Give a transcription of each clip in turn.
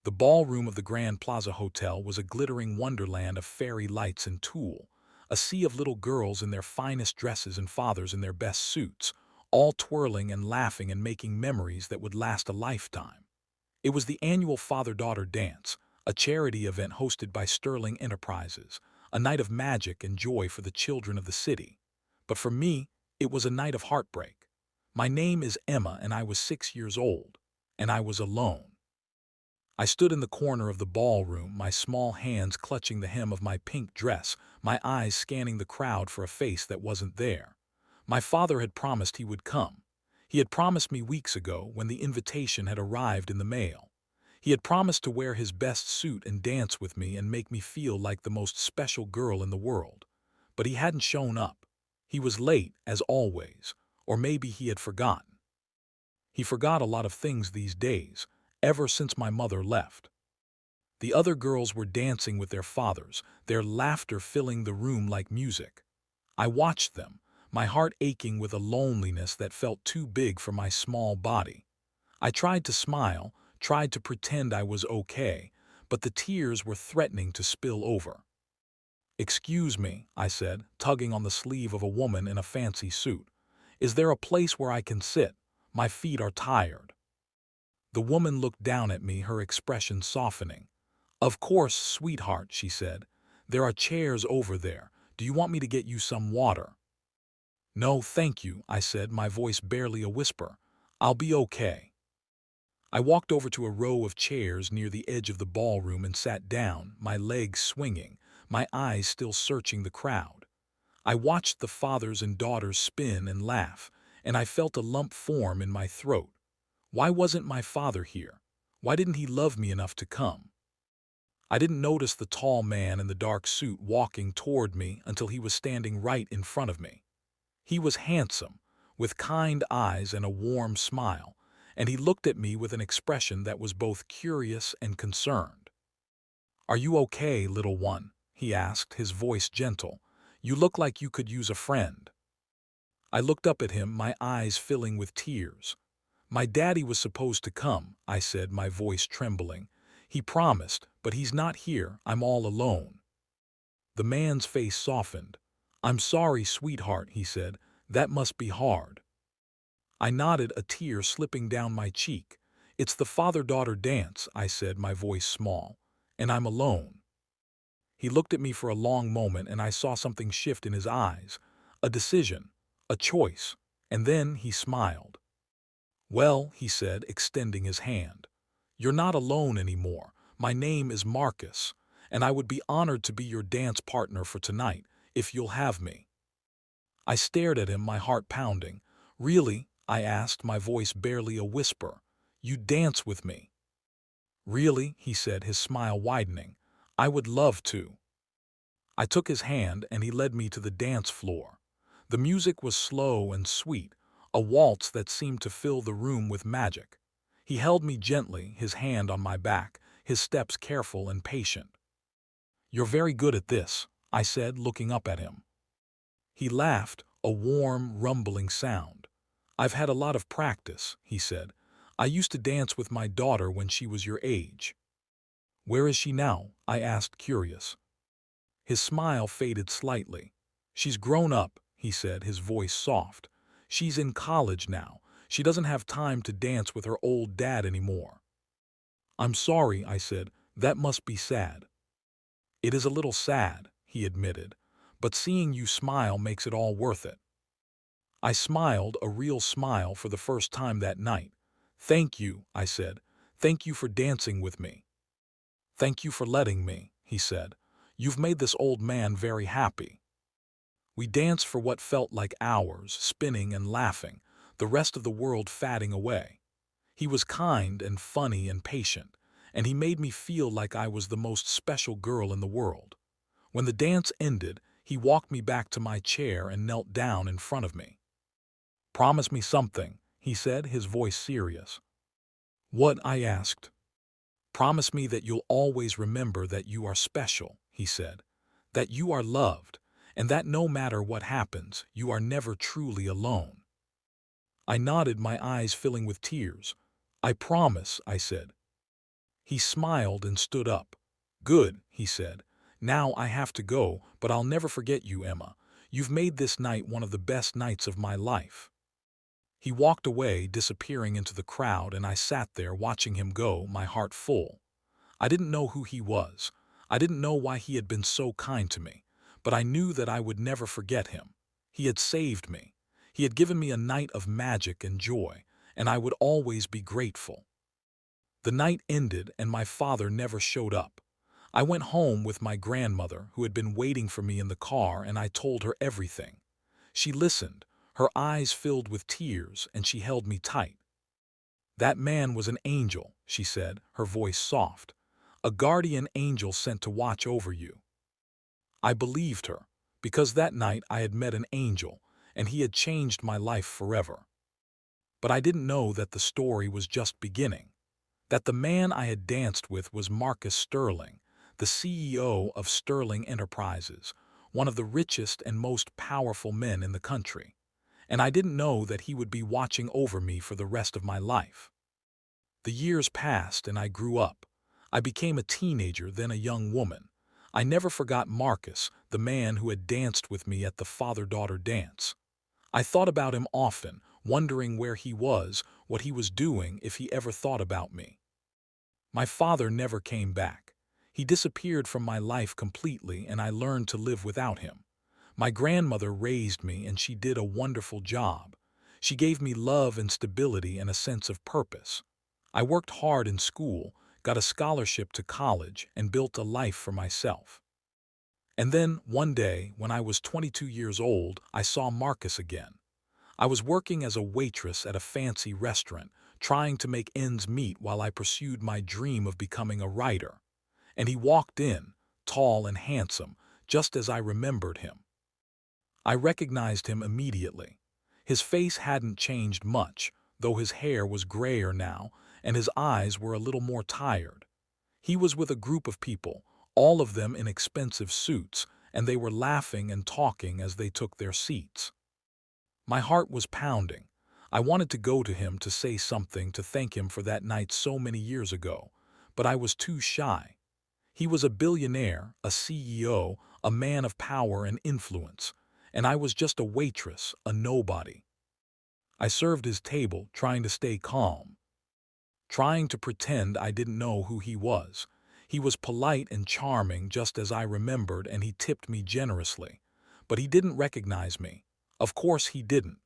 The ballroom of the Grand Plaza Hotel was a glittering wonderland of fairy lights and tulle, a sea of little girls in their finest dresses and fathers in their best suits, all twirling and laughing and making memories that would last a lifetime. It was the annual father-daughter dance, a charity event hosted by Sterling Enterprises, a night of magic and joy for the children of the city. But for me, it was a night of heartbreak. My name is Emma and I was 6 years old, and I was alone. I stood in the corner of the ballroom, my small hands clutching the hem of my pink dress, my eyes scanning the crowd for a face that wasn't there. My father had promised he would come. He had promised me weeks ago when the invitation had arrived in the mail. He had promised to wear his best suit and dance with me and make me feel like the most special girl in the world. But he hadn't shown up. He was late, as always, or maybe he had forgotten. He forgot a lot of things these days, ever since my mother left. The other girls were dancing with their fathers, their laughter filling the room like music. I watched them, my heart aching with a loneliness that felt too big for my small body. I tried to smile, tried to pretend I was okay, but the tears were threatening to spill over. "Excuse me," I said, tugging on the sleeve of a woman in a fancy suit. "Is there a place where I can sit? My feet are tired." The woman looked down at me, her expression softening. "Of course, sweetheart," she said. "There are chairs over there. Do you want me to get you some water?" "No, thank you," I said, my voice barely a whisper. "I'll be okay." I walked over to a row of chairs near the edge of the ballroom and sat down, my legs swinging, my eyes still searching the crowd. I watched the fathers and daughters spin and laugh, and I felt a lump form in my throat. Why wasn't my father here? Why didn't he love me enough to come? I didn't notice the tall man in the dark suit walking toward me until he was standing right in front of me. He was handsome, with kind eyes and a warm smile, and he looked at me with an expression that was both curious and concerned. "Are you okay, little one?" he asked, his voice gentle. "You look like you could use a friend." I looked up at him, my eyes filling with tears. "My daddy was supposed to come," I said, my voice trembling. "He promised, but he's not here. I'm all alone." The man's face softened. "I'm sorry, sweetheart," he said. "That must be hard." I nodded, a tear slipping down my cheek. "It's the father-daughter dance," I said, my voice small, "and I'm alone." He looked at me for a long moment, and I saw something shift in his eyes. A decision, a choice, and then he smiled. "Well," he said, extending his hand, "you're not alone anymore. My name is Marcus, and I would be honored to be your dance partner for tonight, if you'll have me." I stared at him, my heart pounding. "Really?" I asked, my voice barely a whisper. "You'd dance with me?" "Really?" he said, his smile widening. "I would love to." I took his hand and he led me to the dance floor. The music was slow and sweet, a waltz that seemed to fill the room with magic. He held me gently, his hand on my back, his steps careful and patient. "You're very good at this," I said, looking up at him. He laughed, a warm, rumbling sound. "I've had a lot of practice," he said. "I used to dance with my daughter when she was your age." "Where is she now?" I asked, curious. His smile faded slightly. "She's grown up," he said, his voice soft. "She's in college now. She doesn't have time to dance with her old dad anymore." "I'm sorry," I said. "That must be sad." "It is a little sad," he admitted, "but seeing you smile makes it all worth it." I smiled, a real smile, for the first time that night. "Thank you," I said. "Thank you for dancing with me." "Thank you for letting me," he said. "You've made this old man very happy." We danced for what felt like hours, spinning and laughing, the rest of the world fading away. He was kind and funny and patient, and he made me feel like I was the most special girl in the world. When the dance ended, he walked me back to my chair and knelt down in front of me. "Promise me something," he said, his voice serious. "What?" I asked. "Promise me that you'll always remember that you are special," he said, "that you are loved, and that no matter what happens, you are never truly alone." I nodded, my eyes filling with tears. "I promise," I said. He smiled and stood up. "Good," he said. "Now I have to go, but I'll never forget you, Emma. You've made this night one of the best nights of my life." He walked away, disappearing into the crowd, and I sat there watching him go, my heart full. I didn't know who he was. I didn't know why he had been so kind to me, but I knew that I would never forget him. He had saved me. He had given me a night of magic and joy, and I would always be grateful. The night ended and my father never showed up. I went home with my grandmother, who had been waiting for me in the car, and I told her everything. She listened, her eyes filled with tears, and she held me tight. "That man was an angel," she said, her voice soft. "A guardian angel sent to watch over you." I believed her, because that night I had met an angel, and he had changed my life forever. But I didn't know that the story was just beginning. That the man I had danced with was Marcus Sterling, the CEO of Sterling Enterprises, one of the richest and most powerful men in the country. And I didn't know that he would be watching over me for the rest of my life. The years passed and I grew up. I became a teenager, then a young woman. I never forgot Marcus, the man who had danced with me at the father-daughter dance. I thought about him often, wondering where he was, what he was doing, if he ever thought about me. My father never came back. He disappeared from my life completely, and I learned to live without him. My grandmother raised me, and she did a wonderful job. She gave me love and stability and a sense of purpose. I worked hard in school, got a scholarship to college, and built a life for myself. And then, one day, when I was 22 years old, I saw Marcus again. I was working as a waitress at a fancy restaurant, trying to make ends meet while I pursued my dream of becoming a writer. And he walked in, tall and handsome, just as I remembered him. I recognized him immediately. His face hadn't changed much, though his hair was grayer now, and his eyes were a little more tired. He was with a group of people, all of them in expensive suits, and they were laughing and talking as they took their seats. My heart was pounding. I wanted to go to him to say something, to thank him for that night so many years ago, but I was too shy. He was a billionaire, a CEO, a man of power and influence, and I was just a waitress, a nobody. I served his table, trying to stay calm, trying to pretend I didn't know who he was. He was polite and charming, just as I remembered, and he tipped me generously. But he didn't recognize me. Of course he didn't.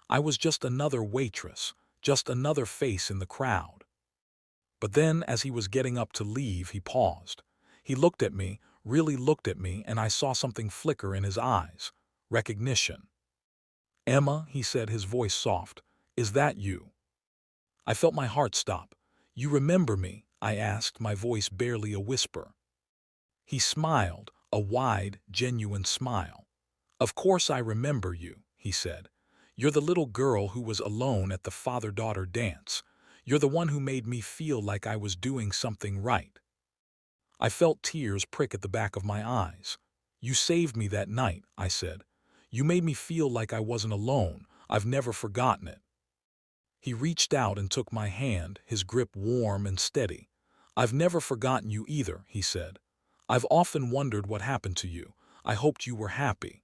I was just another waitress, just another face in the crowd. But then, as he was getting up to leave, he paused. He looked at me, really looked at me, and I saw something flicker in his eyes. Recognition. "Emma," he said, his voice soft, "is that you?" I felt my heart stop. "You remember me?" I asked, my voice barely a whisper. He smiled, a wide, genuine smile. "Of course I remember you," he said. "You're the little girl who was alone at the father-daughter dance. You're the one who made me feel like I was doing something right." I felt tears prick at the back of my eyes. "You saved me that night," I said. "You made me feel like I wasn't alone. I've never forgotten it." He reached out and took my hand, his grip warm and steady. "I've never forgotten you either," he said. "I've often wondered what happened to you. I hoped you were happy."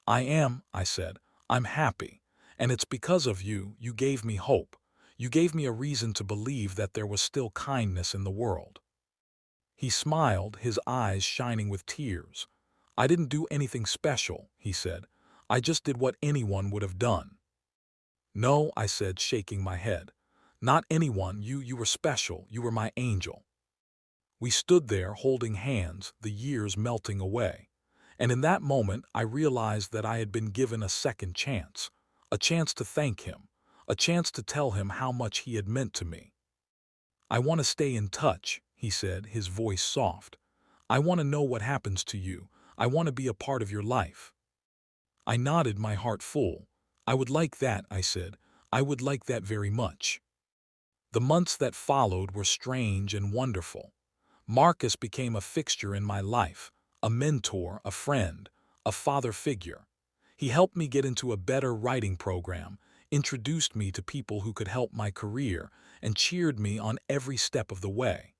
"I am," I said. "I'm happy. And it's because of you. You gave me hope. You gave me a reason to believe that there was still kindness in the world." He smiled, his eyes shining with tears. "I didn't do anything special," he said. "I just did what anyone would have done." "No," I said, shaking my head. "Not anyone. You were special. You were my angel." We stood there holding hands, the years melting away. And in that moment, I realized that I had been given a second chance. A chance to thank him. A chance to tell him how much he had meant to me. "I want to stay in touch," he said, his voice soft. "I want to know what happens to you. I want to be a part of your life." I nodded, my heart full. "I would like that," I said. "I would like that very much." The months that followed were strange and wonderful. Marcus became a fixture in my life, a mentor, a friend, a father figure. He helped me get into a better writing program, introduced me to people who could help my career, and cheered me on every step of the way.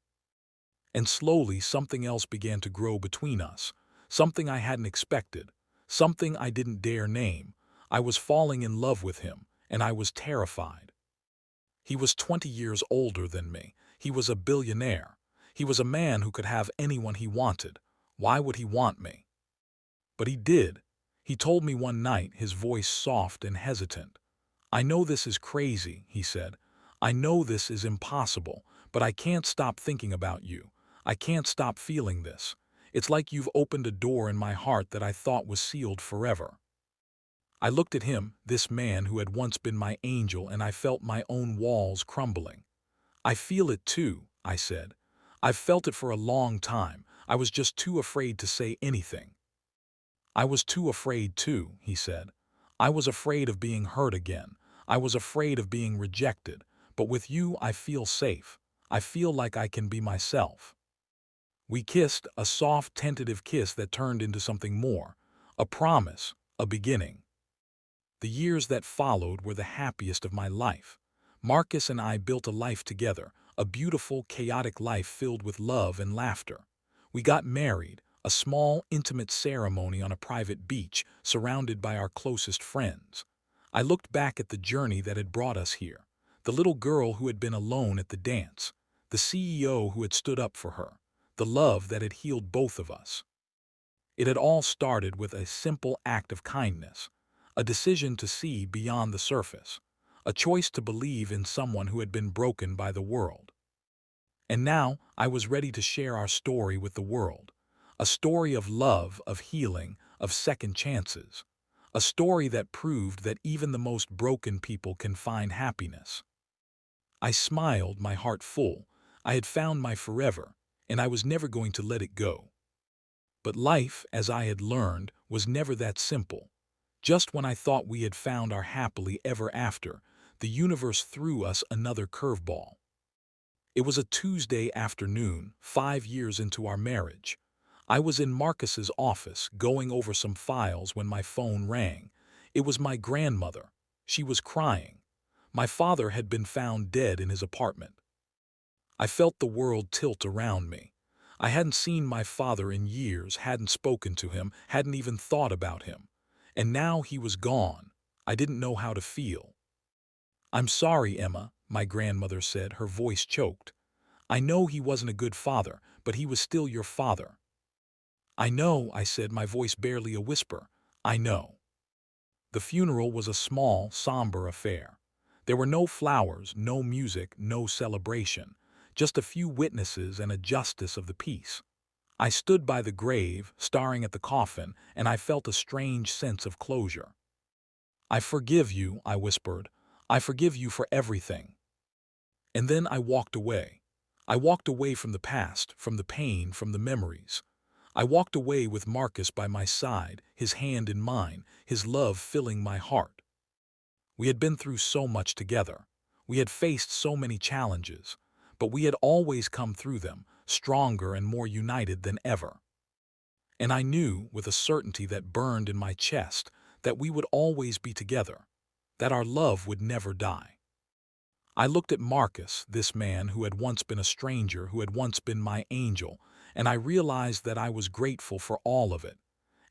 And slowly something else began to grow between us, something I hadn't expected, something I didn't dare name. I was falling in love with him, and I was terrified. He was 20 years older than me. He was a billionaire. He was a man who could have anyone he wanted. Why would he want me? But he did. He told me one night, his voice soft and hesitant. "I know this is crazy," he said. "I know this is impossible, but I can't stop thinking about you. I can't stop feeling this. It's like you've opened a door in my heart that I thought was sealed forever." I looked at him, this man who had once been my angel, and I felt my own walls crumbling. "I feel it too," I said. "I've felt it for a long time. I was just too afraid to say anything." "I was too afraid too," he said. "I was afraid of being hurt again. I was afraid of being rejected. But with you I feel safe. I feel like I can be myself." We kissed, a soft, tentative kiss that turned into something more. A promise, a beginning. The years that followed were the happiest of my life. Marcus and I built a life together, a beautiful, chaotic life filled with love and laughter. We got married, a small, intimate ceremony on a private beach, surrounded by our closest friends. I looked back at the journey that had brought us here. The little girl who had been alone at the dance, the CEO who had stood up for her, the love that had healed both of us. It had all started with a simple act of kindness, a decision to see beyond the surface, a choice to believe in someone who had been broken by the world. And now I was ready to share our story with the world, a story of love, of healing, of second chances, a story that proved that even the most broken people can find happiness. I smiled, my heart full. I had found my forever, and I was never going to let it go. But life, as I had learned, was never that simple. Just when I thought we had found our happily ever after, the universe threw us another curveball. It was a Tuesday afternoon, 5 years into our marriage. I was in Marcus's office, going over some files when my phone rang. It was my grandmother. She was crying. My father had been found dead in his apartment. I felt the world tilt around me. I hadn't seen my father in years, hadn't spoken to him, hadn't even thought about him. And now he was gone. I didn't know how to feel. "I'm sorry, Emma," my grandmother said, her voice choked. "I know he wasn't a good father, but he was still your father." "I know," I said, my voice barely a whisper. "I know." The funeral was a small, somber affair. There were no flowers, no music, no celebration, just a few witnesses and a justice of the peace. I stood by the grave, staring at the coffin, and I felt a strange sense of closure. "I forgive you," I whispered. "I forgive you for everything." And then I walked away. I walked away from the past, from the pain, from the memories. I walked away with Marcus by my side, his hand in mine, his love filling my heart. We had been through so much together. We had faced so many challenges, but we had always come through them, stronger and more united than ever. And I knew, with a certainty that burned in my chest, that we would always be together, that our love would never die. I looked at Marcus, this man who had once been a stranger, who had once been my angel, and I realized that I was grateful for all of it.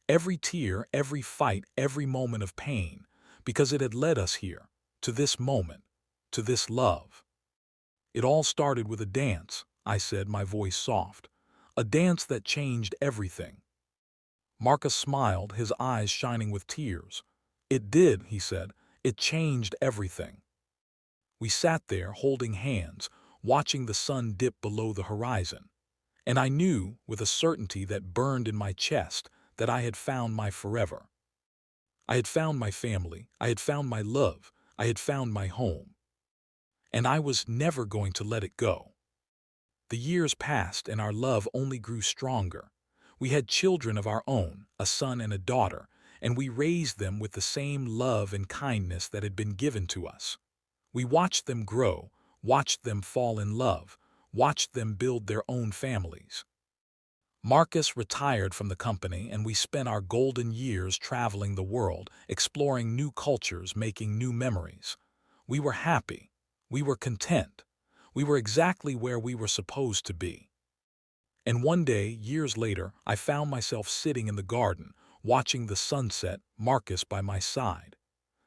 Every tear, every fight, every moment of pain, because it had led us here, to this moment, to this love. "It all started with a dance," I said, my voice soft. "A dance that changed everything." Marcus smiled, his eyes shining with tears. "It did," he said. "It changed everything." We sat there, holding hands, watching the sun dip below the horizon. And I knew, with a certainty that burned in my chest, that I had found my forever. I had found my family, I had found my love, I had found my home. And I was never going to let it go. The years passed and our love only grew stronger. We had children of our own, a son and a daughter, and we raised them with the same love and kindness that had been given to us. We watched them grow, watched them fall in love, watched them build their own families. Marcus retired from the company, and we spent our golden years traveling the world, exploring new cultures, making new memories. We were happy. We were content. We were exactly where we were supposed to be. And one day, years later, I found myself sitting in the garden, watching the sunset, Marcus by my side.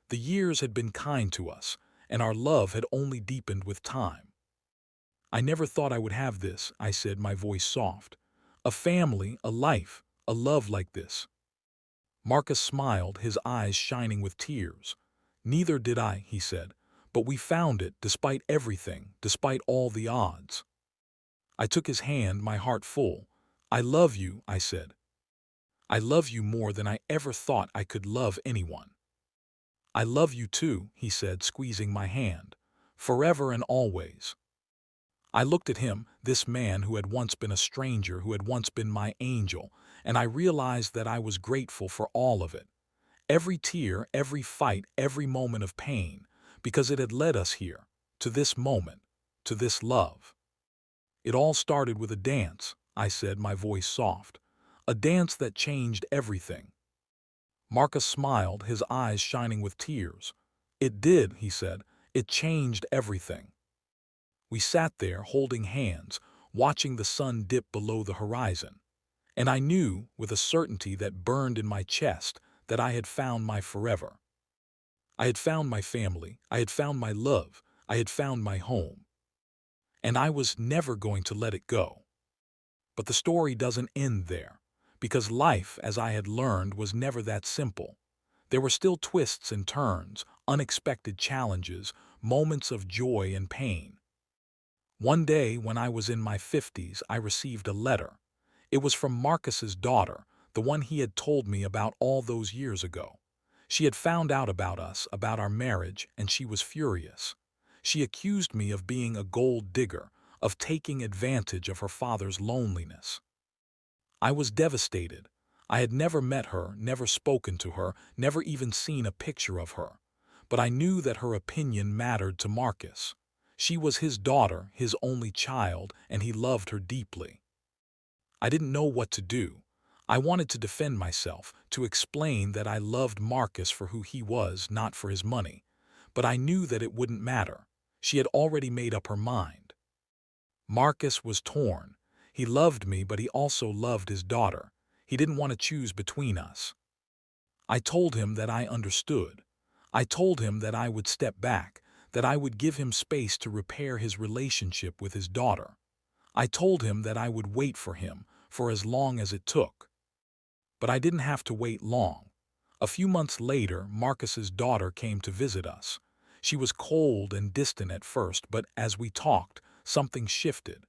The years had been kind to us, and our love had only deepened with time. "I never thought I would have this," I said, my voice soft. "A family, a life, a love like this." Marcus smiled, his eyes shining with tears. "Neither did I," he said, "but we found it despite everything, despite all the odds." I took his hand, my heart full. "I love you," I said. "I love you more than I ever thought I could love anyone." "I love you too," he said, squeezing my hand. "Forever and always." I looked at him, this man who had once been a stranger, who had once been my angel, and I realized that I was grateful for all of it. Every tear, every fight, every moment of pain, because it had led us here, to this moment, to this love. "It all started with a dance," I said, my voice soft. "A dance that changed everything." Marcus smiled, his eyes shining with tears. "It did," he said. "It changed everything." We sat there, holding hands, watching the sun dip below the horizon. And I knew, with a certainty that burned in my chest, that I had found my forever. I had found my family, I had found my love, I had found my home. And I was never going to let it go. But the story doesn't end there, because life, as I had learned, was never that simple. There were still twists and turns, unexpected challenges, moments of joy and pain. One day, when I was in my 50s, I received a letter. It was from Marcus's daughter, the one he had told me about all those years ago. She had found out about us, about our marriage, and she was furious. She accused me of being a gold digger, of taking advantage of her father's loneliness. I was devastated. I had never met her, never spoken to her, never even seen a picture of her. But I knew that her opinion mattered to Marcus. She was his daughter, his only child, and he loved her deeply. I didn't know what to do. I wanted to defend myself, to explain that I loved Marcus for who he was, not for his money. But I knew that it wouldn't matter. She had already made up her mind. Marcus was torn. He loved me, but he also loved his daughter. He didn't want to choose between us. I told him that I understood. I told him that I would step back, that I would give him space to repair his relationship with his daughter. I told him that I would wait for him, for as long as it took. But I didn't have to wait long. A few months later, Marcus's daughter came to visit us. She was cold and distant at first, but as we talked, something shifted.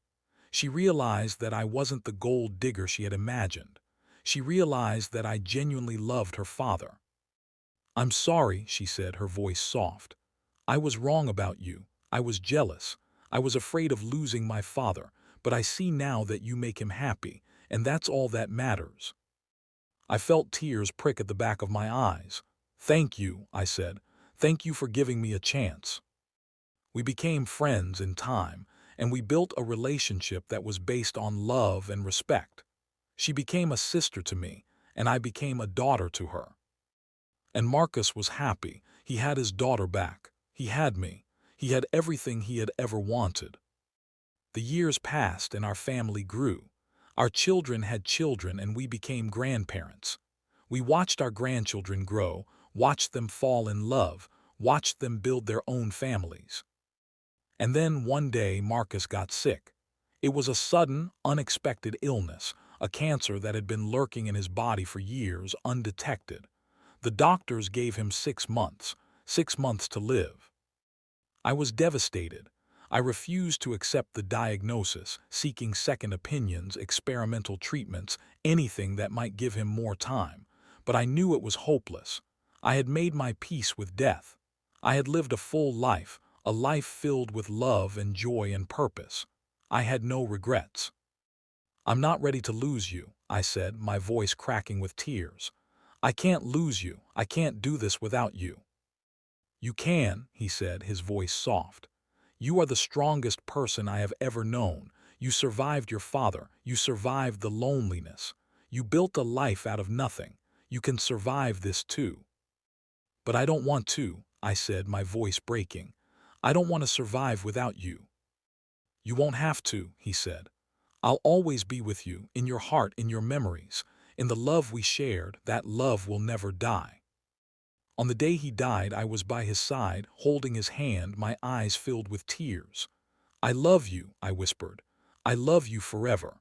She realized that I wasn't the gold digger she had imagined. She realized that I genuinely loved her father. "I'm sorry," she said, her voice soft. "I was wrong about you. I was jealous. I was afraid of losing my father, but I see now that you make him happy, and that's all that matters." I felt tears prick at the back of my eyes. "Thank you," I said. "Thank you for giving me a chance." We became friends in time, and we built a relationship that was based on love and respect. She became a sister to me, and I became a daughter to her. And Marcus was happy. He had his daughter back. He had me. He had everything he had ever wanted. The years passed and our family grew. Our children had children and we became grandparents. We watched our grandchildren grow, watched them fall in love, watched them build their own families. And then one day Marcus got sick. It was a sudden, unexpected illness, a cancer that had been lurking in his body for years, undetected. The doctors gave him 6 months to live. I was devastated. I refused to accept the diagnosis, seeking second opinions, experimental treatments, anything that might give him more time. But I knew it was hopeless. I had made my peace with death. I had lived a full life, a life filled with love and joy and purpose. I had no regrets. "I'm not ready to lose you," I said, my voice cracking with tears. "I can't lose you. I can't do this without you." "You can," he said, his voice soft. "You are the strongest person I have ever known. You survived your father. You survived the loneliness. You built a life out of nothing. You can survive this too." "But I don't want to," I said, my voice breaking. "I don't want to survive without you." "You won't have to," he said. I'll always be with you, in your heart, in your memories, in the love we shared. That love will never die. On the day he died, I was by his side, holding his hand, my eyes filled with tears. I love you, I whispered. I love you forever.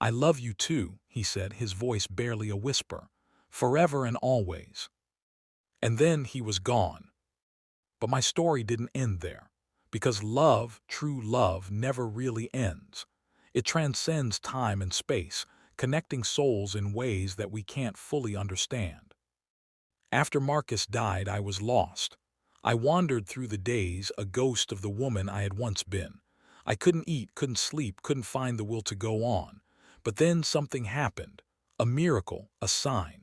I love you too, he said, his voice barely a whisper. Forever and always. And then he was gone. But my story didn't end there. Because love, true love, never really ends. It transcends time and space, connecting souls in ways that we can't fully understand. After Marcus died, I was lost. I wandered through the days, a ghost of the woman I had once been. I couldn't eat, couldn't sleep, couldn't find the will to go on. But then something happened. A miracle, a sign.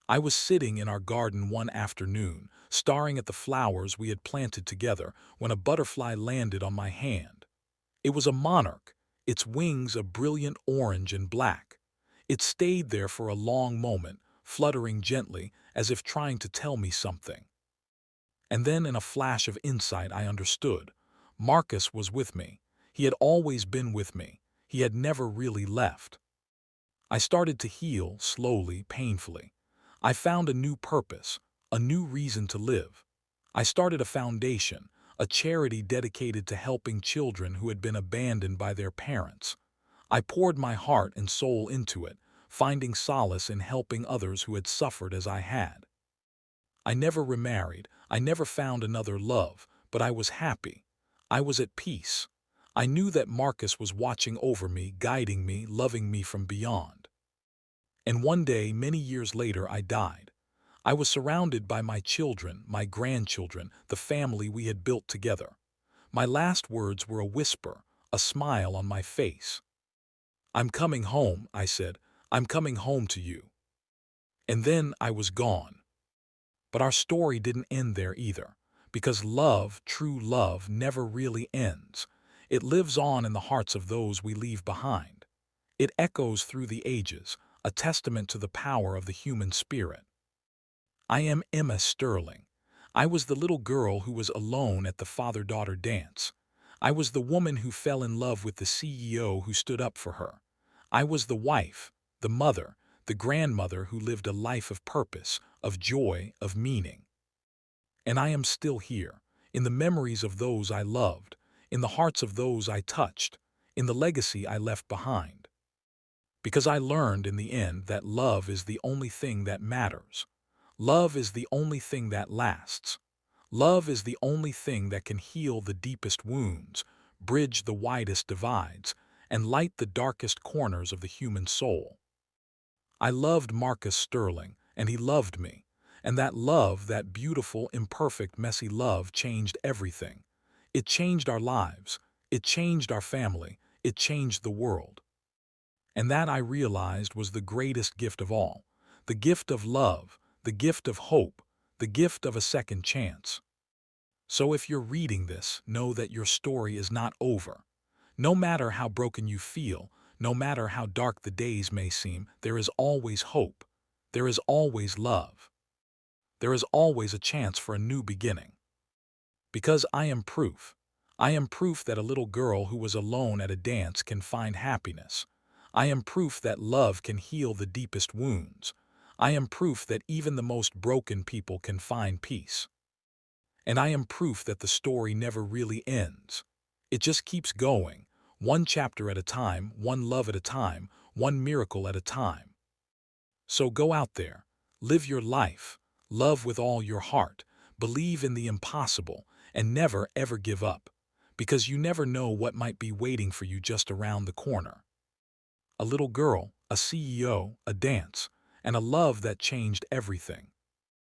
I was sitting in our garden one afternoon, staring at the flowers we had planted together, when a butterfly landed on my hand. It was a monarch, its wings a brilliant orange and black. It stayed there for a long moment, fluttering gently, as if trying to tell me something. And then in a flash of insight I understood. Marcus was with me. He had always been with me. He had never really left. I started to heal, slowly, painfully. I found a new purpose, a new reason to live. I started a foundation, a charity dedicated to helping children who had been abandoned by their parents. I poured my heart and soul into it, finding solace in helping others who had suffered as I had. I never remarried, I never found another love, but I was happy. I was at peace. I knew that Marcus was watching over me, guiding me, loving me from beyond. And one day, many years later, I died. I was surrounded by my children, my grandchildren, the family we had built together. My last words were a whisper, a smile on my face. "I'm coming home," I said. "I'm coming home to you." And then I was gone. But our story didn't end there either, because love, true love, never really ends. It lives on in the hearts of those we leave behind. It echoes through the ages, a testament to the power of the human spirit. I am Emma Sterling. I was the little girl who was alone at the father-daughter dance. I was the woman who fell in love with the CEO who stood up for her. I was the wife, the mother, the grandmother who lived a life of purpose, of joy, of meaning. And I am still here, in the memories of those I loved, in the hearts of those I touched, in the legacy I left behind. Because I learned in the end that love is the only thing that matters. Love is the only thing that lasts. Love is the only thing that can heal the deepest wounds, bridge the widest divides, and light the darkest corners of the human soul. I loved Marcus Sterling, and he loved me. And that love, that beautiful, imperfect, messy love, changed everything. It changed our lives. It changed our family. It changed the world. And that, I realized, was the greatest gift of all. The gift of love, the gift of hope, the gift of a second chance. So if you're reading this, know that your story is not over. No matter how broken you feel, no matter how dark the days may seem, there is always hope. There is always love. There is always a chance for a new beginning. Because I am proof. I am proof that a little girl who was alone at a dance can find happiness. I am proof that love can heal the deepest wounds. I am proof that even the most broken people can find peace. And I am proof that the story never really ends. It just keeps going, one chapter at a time, one love at a time, one miracle at a time. So go out there, live your life, love with all your heart, believe in the impossible, and never ever give up, because you never know what might be waiting for you just around the corner. A little girl, a CEO, a dance, and a love that changed everything.